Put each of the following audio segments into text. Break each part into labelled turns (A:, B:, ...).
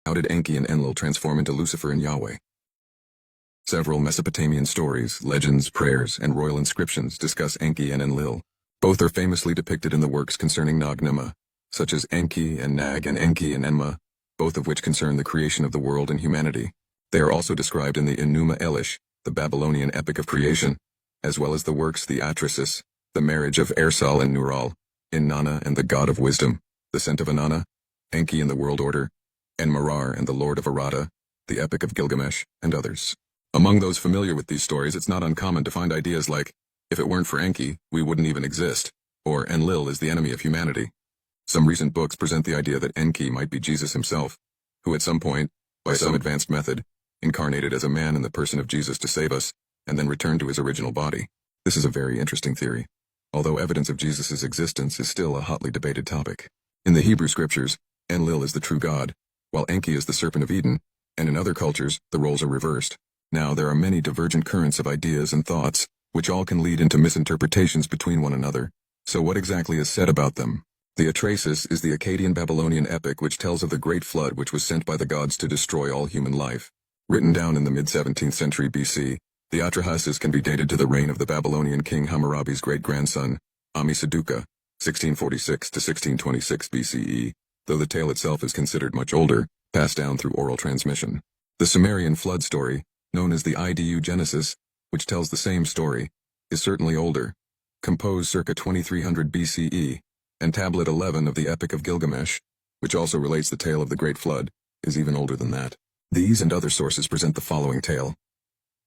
A: How did Enki and Enlil transform into Lucifer and Yahweh? Several Mesopotamian stories, legends, prayers, and royal inscriptions discuss Enki and Enlil. Both are famously depicted in the works concerning Nag-Numa, such as Enki and Nag and Enki and Enma, both of which concern the creation of the world and humanity. They are also described in the Enuma Elish, the Babylonian epic of creation, as well as the works the Atrasis, the marriage of Ersal and Nural, Inanna and the god of wisdom, the scent of Inanna, Enki and the world order, Enmarar and the lord of Arada, the epic of Gilgamesh, and others. Among those familiar with these stories, it's not uncommon to find ideas like, if it weren't for Enki, we wouldn't even exist, or Enlil is the enemy of humanity. Some recent books present the idea that Enki might be Jesus himself, who at some point, by some advanced method, incarnated as a man in the person of Jesus to save us, and then returned to his original body. This is a very interesting theory, although evidence of Jesus' existence is still a hotly debated topic. In the Hebrew scriptures, Enlil is the true God, while Enki is the serpent of Eden, and in other cultures, the roles are reversed. Now, there are many divergent currents of ideas and thoughts, which all can lead into misinterpretations between one another. So what exactly is said about them? The Atrasis is the Akkadian Babylonian epic which tells of the great flood which was sent by the gods to destroy all human life. Written down in the mid-17th century BC, the Atrahasis can be dated to the reign of the Babylonian king Hammurabi's great-grandson, Ammi-Saduqa, 1646 to 1626 BCE, though the tale itself is considered much older, passed down through oral transmission. The Sumerian flood story, known as the Idu Genesis, which tells the same story, is certainly older, composed circa 2300 BCE, and Tablet 11 of the Epic of Gilgamesh, which also relates the tale of the Great Flood, is even older than that. These and other sources present the following tale.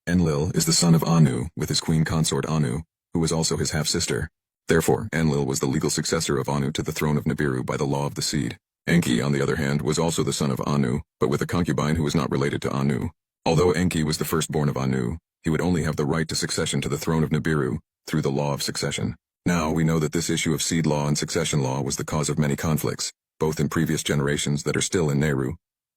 A: Enlil is the son of Anu with his queen consort Anu, who was also his half-sister. Therefore, Enlil was the legal successor of Anu to the throne of Nibiru by the law of the seed. Enki, on the other hand, was also the son of Anu, but with a concubine who was not related to Anu. Although Enki was the firstborn of Anu, he would only have the right to succession to the throne of Nibiru through the law of succession. Now, we know that this issue of seed law and succession law was the cause of many conflicts, both in previous generations that are still in Nehru,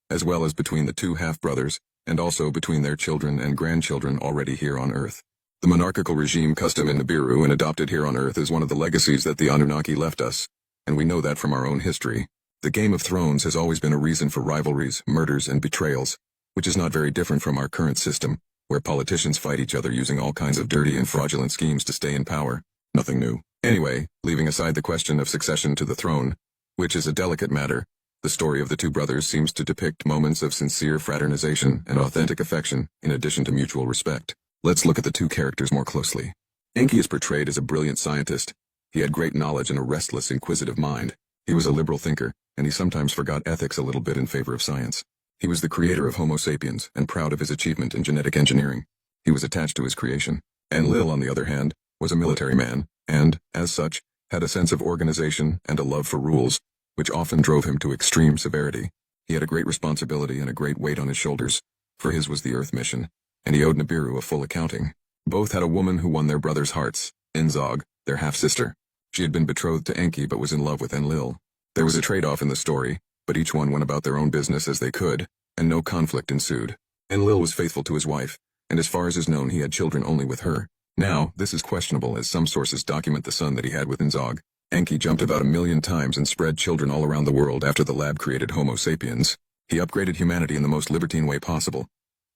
A: as well as between the two half-brothers, and also between their children and grandchildren already here on Earth. The monarchical regime custom in Nibiru and adopted here on Earth is one of the legacies that the Anunnaki left us, and we know that from our own history. The Game of Thrones has always been a reason for rivalries, murders, and betrayals, which is not very different from our current system, where politicians fight each other using all kinds of dirty and fraudulent schemes to stay in power. Nothing new. Anyway, leaving aside the question of succession to the throne, which is a delicate matter, the story of the two brothers seems to depict moments of sincere fraternization and authentic affection, in addition to mutual respect. Let's look at the two characters more closely. Enki is portrayed as a brilliant scientist. He had great knowledge and a restless, inquisitive mind. He was a liberal thinker, and he sometimes forgot ethics a little bit in favor of science. He was the creator of Homo sapiens, and proud of his achievement in genetic engineering. He was attached to his creation. Enlil, on the other hand, was a military man, and, as such, had a sense of organization and a love for rules, which often drove him to extreme severity. He had a great responsibility and a great weight on his shoulders, for his was the Earth mission, and he owed Nibiru a full accounting. Both had a woman who won their brothers' hearts, Inzog, their half-sister. She had been betrothed to Enki but was in love with Enlil. There was a trade-off in the story, but each one went about their own business as they could, and no conflict ensued. Enlil was faithful to his wife, and as far as is known he had children only with her. Now, this is questionable as some sources document the son that he had with Inzog. Enki jumped about 1,000,000 times and spread children all around the world after the lab created Homo sapiens. He upgraded humanity in the most libertine way possible.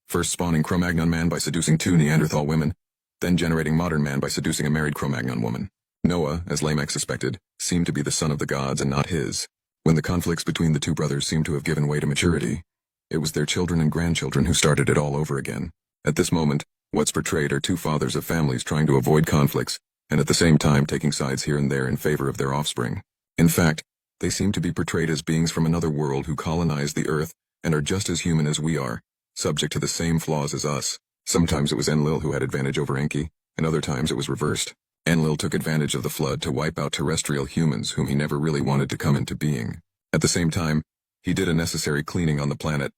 A: First spawning Cro-Magnon man by seducing 2 Neanderthal women, then generating modern man by seducing a married Cro-Magnon woman. Noah, as Lamech suspected, seemed to be the son of the gods and not his. When the conflicts between the two brothers seemed to have given way to maturity, it was their children and grandchildren who started it all over again. At this moment, what's portrayed are two fathers of families trying to avoid conflicts, and at the same time taking sides here and there in favor of their offspring. In fact, they seem to be portrayed as beings from another world who colonized the Earth and are just as human as we are, subject to the same flaws as us. Sometimes it was Enlil who had advantage over Enki, and other times it was reversed. Enlil took advantage of the flood to wipe out terrestrial humans whom he never really wanted to come into being. At the same time, he did a necessary cleaning on the planet,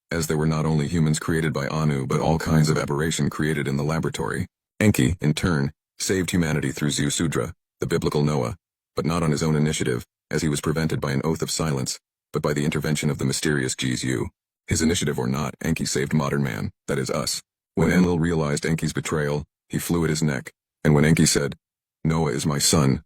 A: as there were not only humans created by Anu but all kinds of aberration created in the laboratory. Enki, in turn, saved humanity through Ziusudra, the biblical Noah, but not on his own initiative, as he was prevented by an oath of silence, but by the intervention of the mysterious Jizu. His initiative or not, Enki saved modern man, that is us. When Enlil realized Enki's betrayal, he flew at his neck, and when Enki said, "Noah is my son,"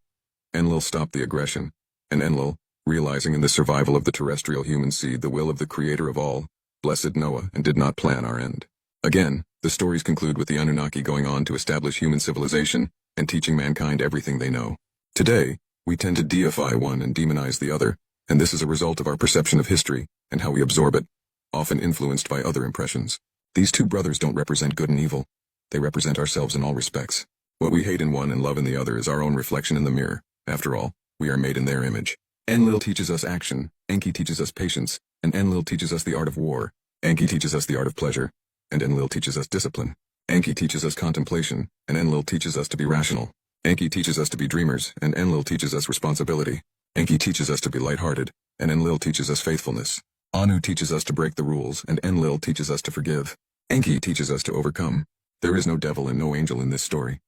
A: Enlil stopped the aggression, and Enlil, realizing in the survival of the terrestrial human seed the will of the creator of all, blessed Noah, and did not plan our end. Again, the stories conclude with the Anunnaki going on to establish human civilization and teaching mankind everything they know. Today, we tend to deify one and demonize the other, and this is a result of our perception of history and how we absorb it, often influenced by other impressions. These two brothers don't represent good and evil. They represent ourselves in all respects. What we hate in one and love in the other is our own reflection in the mirror. After all, we are made in their image. Enlil teaches us action, Enki teaches us patience, and Enlil teaches us the art of war. Enki teaches us the art of pleasure, and Enlil teaches us discipline. Enki teaches us contemplation, and Enlil teaches us to be rational. Enki teaches us to be dreamers, and Enlil teaches us responsibility. Enki teaches us to be lighthearted, and Enlil teaches us faithfulness. Anu teaches us to break the rules, and Enlil teaches us to forgive. Enki teaches us to overcome. There is no devil and no angel in this story.